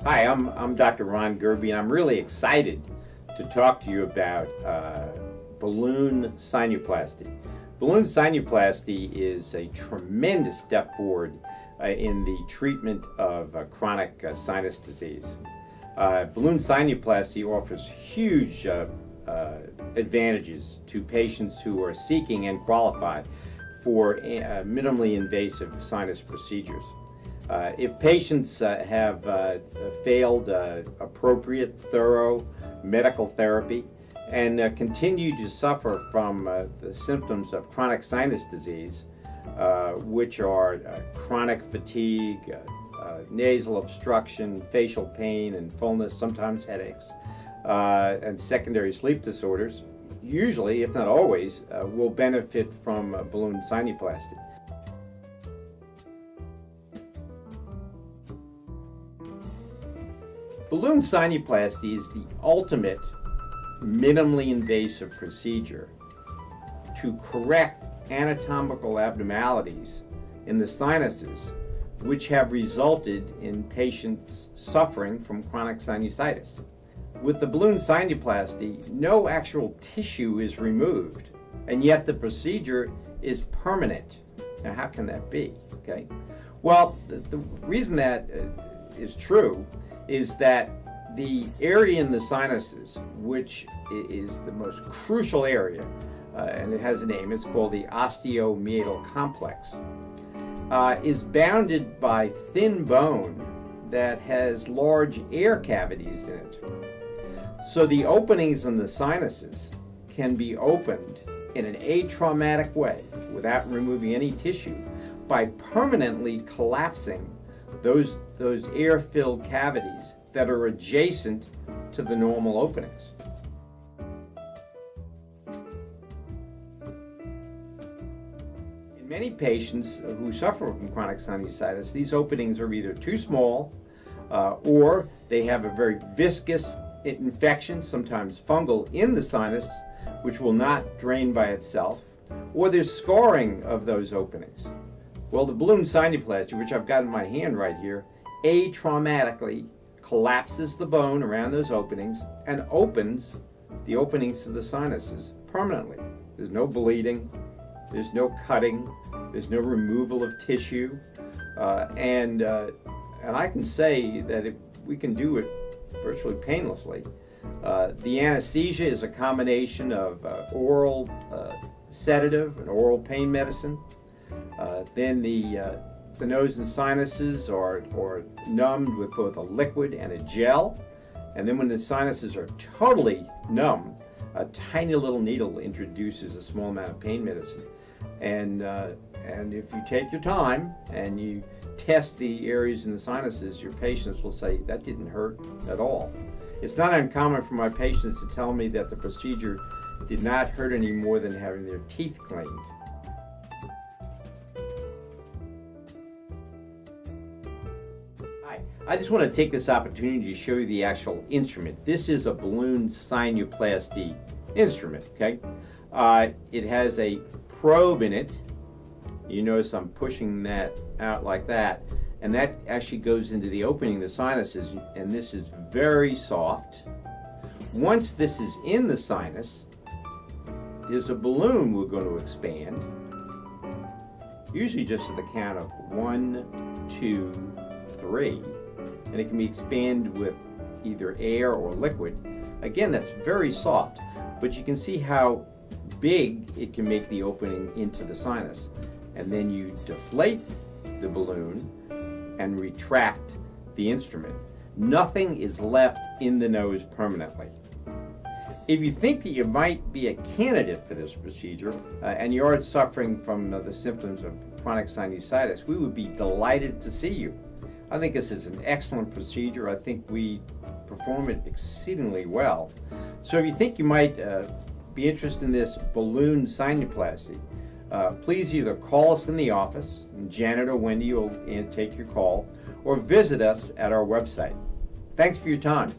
Hi, I'm Dr. Ron Gerbe, and I'm really excited to talk to you about balloon sinuplasty. Balloon sinuplasty is a tremendous step forward in the treatment of chronic sinus disease. Balloon sinuplasty offers huge advantages to patients who are seeking and qualified for minimally invasive sinus procedures. If patients have failed appropriate, thorough medical therapy and continue to suffer from the symptoms of chronic sinus disease, which are chronic fatigue, nasal obstruction, facial pain and fullness, sometimes headaches, and secondary sleep disorders, usually, if not always, will benefit from balloon sinuplasty. Balloon sinuplasty is the ultimate minimally invasive procedure to correct anatomical abnormalities in the sinuses which have resulted in patients suffering from chronic sinusitis. With the balloon sinuplasty, no actual tissue is removed, and yet the procedure is permanent. Now, how can that be? Okay. Well, the reason that is true is that the area in the sinuses, which is the most crucial area, and it has a name, it's called the osteomeatal complex, is bounded by thin bone that has large air cavities in it. So the openings in the sinuses can be opened in an atraumatic way without removing any tissue by permanently collapsing those air-filled cavities that are adjacent to the normal openings. In many patients who suffer from chronic sinusitis, these openings are either too small or they have a very viscous infection, sometimes fungal, in the sinus, which will not drain by itself, or there's scarring of those openings. Well, the balloon sinuplasty, which I've got in my hand right here, atraumatically collapses the bone around those openings and opens the openings to the sinuses permanently. There's no bleeding, there's no cutting, there's no removal of tissue, and I can say that we can do it virtually painlessly. The anesthesia is a combination of oral sedative and oral pain medicine. Then the nose and sinuses are numbed with both a liquid and a gel. And then when the sinuses are totally numb, a tiny little needle introduces a small amount of pain medicine. And if you take your time and you test the areas in the sinuses, your patients will say, that didn't hurt at all. It's not uncommon for my patients to tell me that the procedure did not hurt any more than having their teeth cleaned. I just want to take this opportunity to show you the actual instrument. This is a balloon sinuplasty instrument, okay? It has a probe in it. You notice I'm pushing that out like that, and that actually goes into the opening of the sinuses, and this is very soft. Once this is in the sinus, there's a balloon we're going to expand, usually just to the count of 1, 2, 3. And it can be expanded with either air or liquid. Again, that's very soft, but you can see how big it can make the opening into the sinus. And then you deflate the balloon and retract the instrument. Nothing is left in the nose permanently. If you think that you might be a candidate for this procedure and you are suffering from the symptoms of chronic sinusitis, we would be delighted to see you. I think this is an excellent procedure. I think we perform it exceedingly well. So if you think you might be interested in this balloon sinuplasty, please either call us in the office, and Janet or Wendy will take your call, or visit us at our website. Thanks for your time.